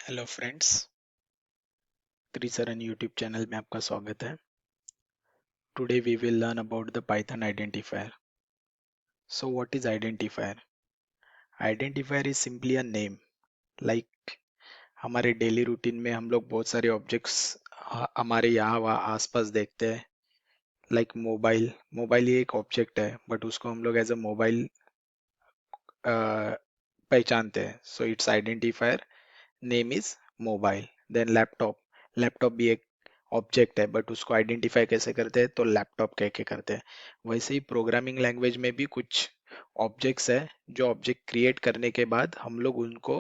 Hello friends, क्रिसरन YouTube channel में आपका स्वागत है। Today we will learn about the Python identifier. So what is identifier? Identifier is simply a name. Like हमारे daily routine में हम लोग बहुत सारे ऑब्जेक्ट्स हमारे यहाँ वहाँ आसपास देखते हैं। लाइक मोबाइल मोबाइल ये एक ऑब्जेक्ट है, बट उसको हम लोग एज अ मोबाइल पहचानते हैं। So it's identifier name is mobile. Then laptop, laptop भी एक ऑब्जेक्ट है, बट उसको आइडेंटिफाई कैसे करते हैं तो लैपटॉप कह के करते हैं। वैसे ही प्रोग्रामिंग लैंग्वेज में भी कुछ ऑब्जेक्ट्स है जो ऑब्जेक्ट क्रिएट करने के बाद हम लोग उनको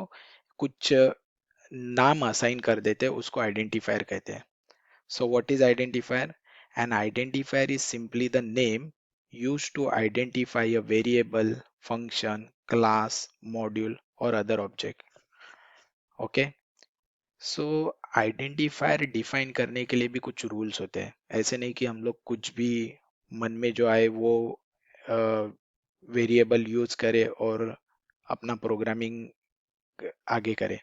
कुछ नाम असाइन कर देते हैं, उसको आइडेंटिफायर कहते हैं। सो what is identifier? N identifier is simply the name used to identify a variable, function, class, module or other object. Okay, so identifier define करने के लिए भी कुछ रूल्स होते हैं। ऐसे नहीं कि हम लोग कुछ भी मन में जो आए वो वेरिएबल यूज करे और अपना प्रोग्रामिंग आगे करे।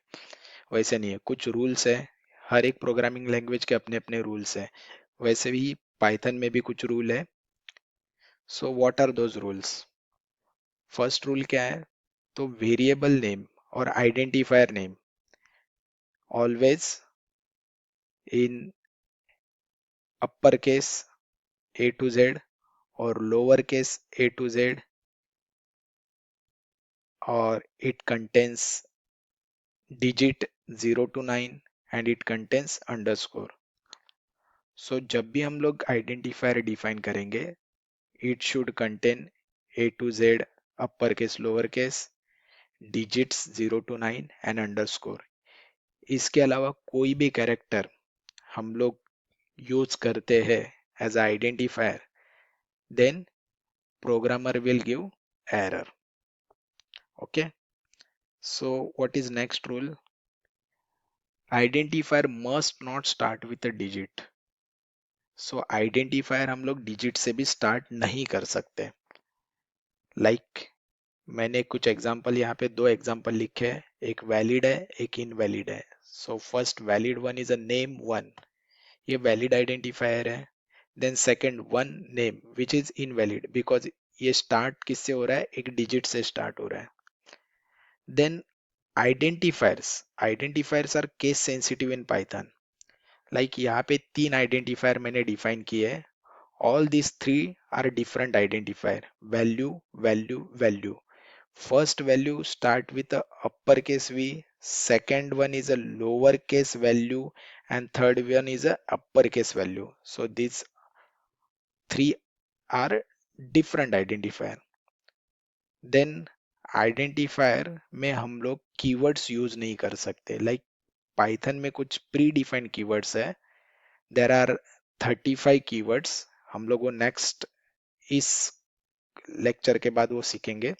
वैसे नहीं है, कुछ रूल्स है। हर एक प्रोग्रामिंग लैंग्वेज के अपने अपने रूल्स है। वैसे भी पाइथन में भी कुछ रूल है। So what are those rules? First rule क्या है? तो वेरिएबल नेम और identifier name always in upper case A to Z और lower case A to Z, और it contains digit 0 to 9 and it contains underscore. So जब भी हम लोग आइडेंटिफायर डिफाइन करेंगे, it should contain A to Z, upper case lower case, digits 0 to 9 and underscore. इसके अलावा कोई भी कैरेक्टर हम लोग यूज करते हैं as identifier, then programmer will give error. Okay, so what is next rule? Identifier must not start with a digit. So identifier हम लोग डिजिट से भी स्टार्ट नहीं कर सकते। लाइक मैंने कुछ एग्जांपल यहाँ पे दो एग्जांपल लिखे हैं, एक वैलिड है एक इनवैलिड है। So first valid one is a name one, ये वैलिड आइडेंटिफायर है। Then second one name which is invalid because ये स्टार्ट किससे हो रहा है, एक डिजिट से स्टार्ट हो रहा है। Then identifiers are case sensitive in Python. Like यहाँ पे तीन आइडेंटिफायर मैंने डिफाइन किए हैं। All these three are different identifier, value value value. First value start with upper case V, second one is a lower case value, and third one is a upper case value. So these three are different identifier. Then identifier में हम लोग keywords use नहीं कर सकते। Like Python में कुछ pre defined keywords है। There are 35 keywords. हम लोग वो नेक्स्ट इस लेक्चर के बाद वो सीखेंगे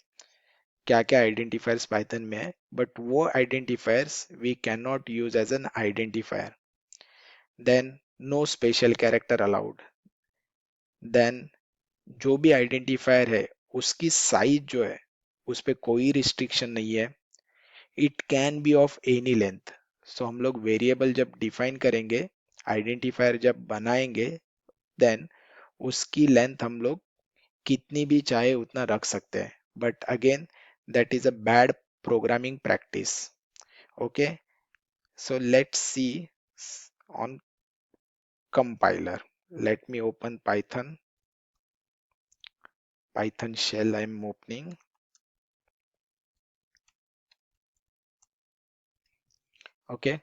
क्या क्या आइडेंटिफायर्स पाइथन में है, बट वो identifiers we can not use as an identifier. Then no special character allowed. Then जो भी आइडेंटिफायर है उसकी साइज जो है उस पे कोई रिस्ट्रिक्शन नहीं है। It can be of any length. So हम लोग वेरिएबल जब डिफाइन करेंगे, आइडेंटिफायर जब बनाएंगे, देन उसकी लेंथ हम लोग कितनी भी चाहे उतना रख सकते हैं। But again that is a bad programming practice. Okay, so let's see on compiler. Let me open Python shell I'm opening. Okay,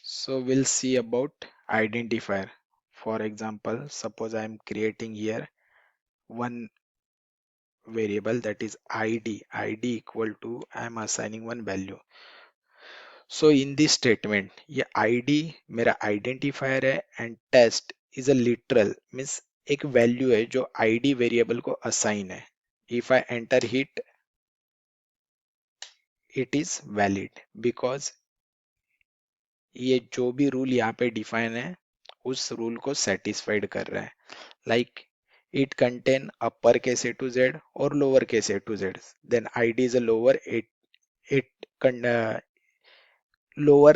so we'll see about identifier. For example, suppose I'm creating here one variable, that is id equal to, I'm assigning one value. So in this statement, ये id मेरा identifier है and test is a literal means एक value है जो id variable को assign है. If I enter hit, it is valid because ये जो भी रूल यहाँ पे डिफाइन है उस रूल को सेटिस्फाइड कर रहा है। Like it contain upper case A to Z और lower case A to Z, then id is a lower, it lower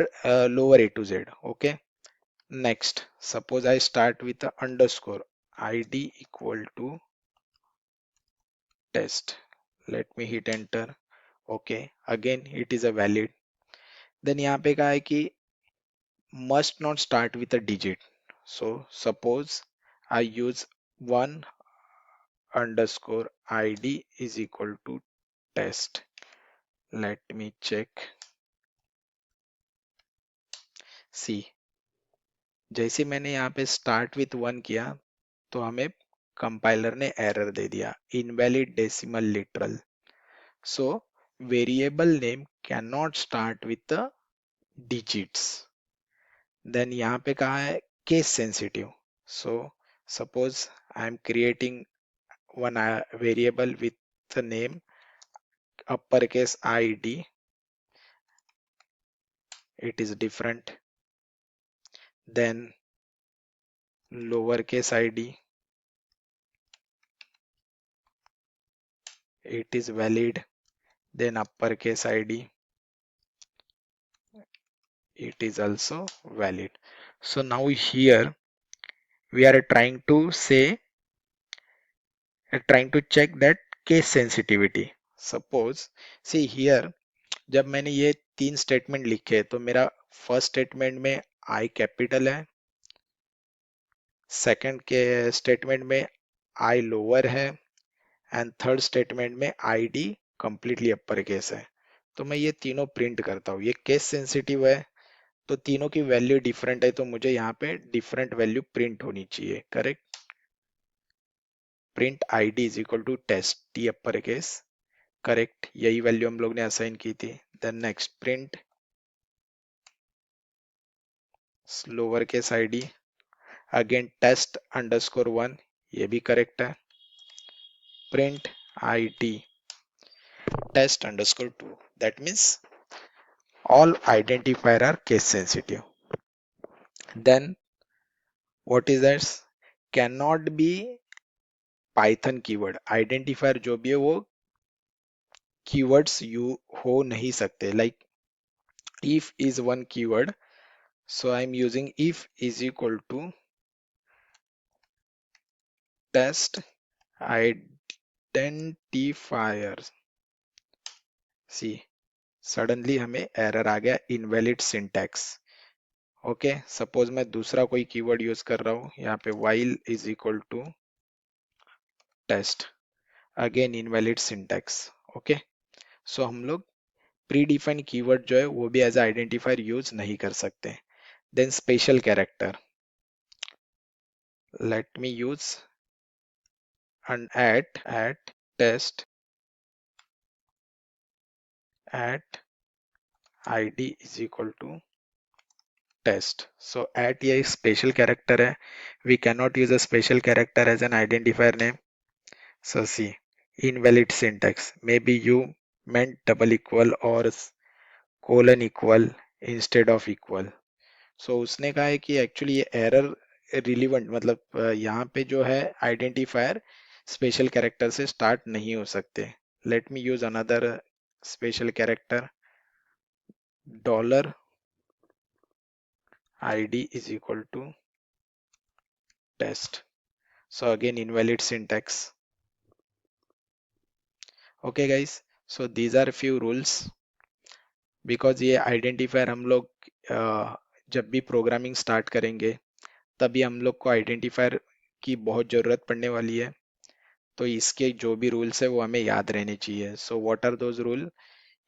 A to Z. Okay. Next, suppose I start with the underscore id equal to test. Let me hit enter. Okay, again it is a valid. Then यहाँ पे कहा है कि must not start with a digit. So suppose I use 1 underscore id is equal to test. Let me check. See, जैसे मैंने यहाँ पे start with 1 किया तो हमें कंपाइलर ने एरर दे दिया, invalid decimal literal. So variable name cannot start with the digits. Then यहाँ पे कहा है case sensitive. So suppose I am creating one variable with the name uppercase id, it is different. Then lowercase id, it is valid. Then uppercase id, it is also valid. So now here we are trying to check that case sensitivity. Suppose see here, जब मैंने ये 3 statement लिखे तो मेरा first statement में आई capital है, second के statement में आई लोअर है एंड थर्ड स्टेटमेंट में I D completely upper case है. तो मैं ये तीनों प्रिंट करता हूँ. ये केस सेंसिटिव है तो तीनों की वैल्यू डिफरेंट है तो मुझे यहाँ पे डिफरेंट वैल्यू प्रिंट होनी चाहिए. Correct. Print I D is equal to test T upper case. Correct, यही वैल्यू हम लोग ने असाइन की थी. Then next print lower case I D, again test underscore 1, ये भी करेक्ट है. Print I D test underscore 2, that means all identifier are case sensitive. Then what is that? Cannot be python keyword. Identifier जो भी है वो keywords you हो नहीं सकते. Like if is one keyword, so I'm using if is equal to test identifier. See, suddenly हमें error आ गया, invalid syntax. Okay, suppose मैं दूसरा कोई कीवर्ड यूज कर रहा हूँ, यहाँ पे while is equal to test, again invalid syntax. Okay, so हम लोग प्री डिफाइंड कीवर्ड जो है वो भी एज आइडेंटिफायर यूज नहीं कर सकते. Then special character, let me use and at test at id is equal to test. So at ये स्पेशल कैरेक्टर है, we can not use a special character as an identifier name. So see, invalid syntax. Maybe you meant double equal or colon equal instead of equal. So उसने कहा है कि actually ये error relevant, मतलब यहाँ पे जो है आइडेंटिफायर स्पेशल कैरेक्टर से स्टार्ट नहीं हो सकते. Late me use another special character, dollar id is equal to test. So again invalid syntax. Okay guys, so these are few rules. Because ये आइडेंटिफायर हम लोग जब भी प्रोग्रामिंग स्टार्ट करेंगे तभी हम लोग को आइडेंटिफायर की बहुत ज़रूरत पड़ने वाली है. तो इसके जो भी रूल्स है वो हमें याद रहने चाहिए. So what are those rule?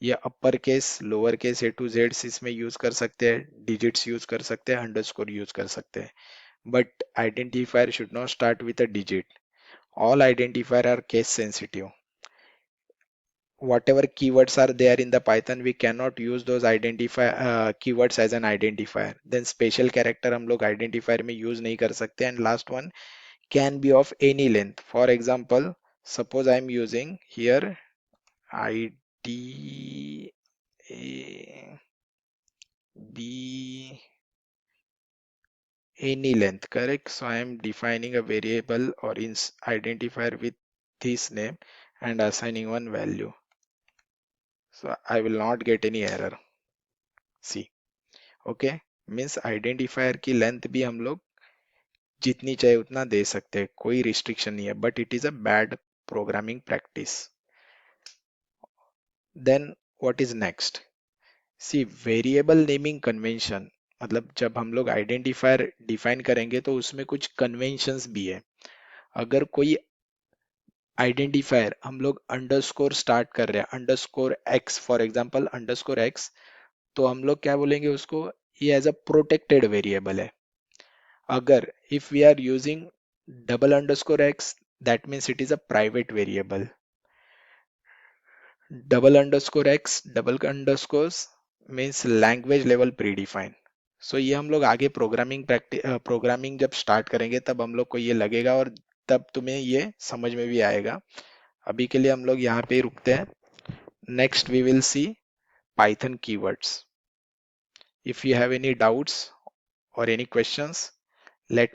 ये upper case lower case A to Z इसमें यूज कर सकते हैं, डिजिट्स यूज कर सकते हैं, अंडरस्कोर यूज कर सकते हैं. But identifier should not start with a digit. All identifier are case sensitive. Whatever keywords are there in the Python, we cannot use those identify keywords as an identifier. Then special character हम लोग identifier में use नहीं कर सकते. And last one, can be of any length. For example, suppose I am using here id be any length, correct? So I am defining a variable or identifier with this name and assigning one value. So I will not get any error. See. Okay, means identifier की length भी हम लोग जितनी चाहे उतना दे सकते हैं, कोई रिस्ट्रिक्शन नहीं है, but it is a bad programming practice. Then what is next? See, variable naming convention, मतलब जब हम लोग आइडेंटिफायर डिफाइन करेंगे तो उसमें कुछ कन्वेंशंस भी है। अगर कोई आइडेंटिफायर हम लोग अंडरस्कोर स्टार्ट कर रहे हैं, underscore x for example, underscore x, तो हम लोग क्या बोलेंगे उसको, ये एज अ प्रोटेक्टेड वेरिएबल है। अगर if we are using double underscore X, that means it is a private variable. Double underscore X, double underscores means language level predefine. So ये हम लोग आगे प्रोग्रामिंग जब स्टार्ट करेंगे तब हम लोग को ये लगेगा, और तब तुम्हें ये समझ में भी आएगा। अभी के लिए हम लोग यहाँ पे ही रुकते हैं। Next we will see Python keywords. If you have any doubts or any questions, let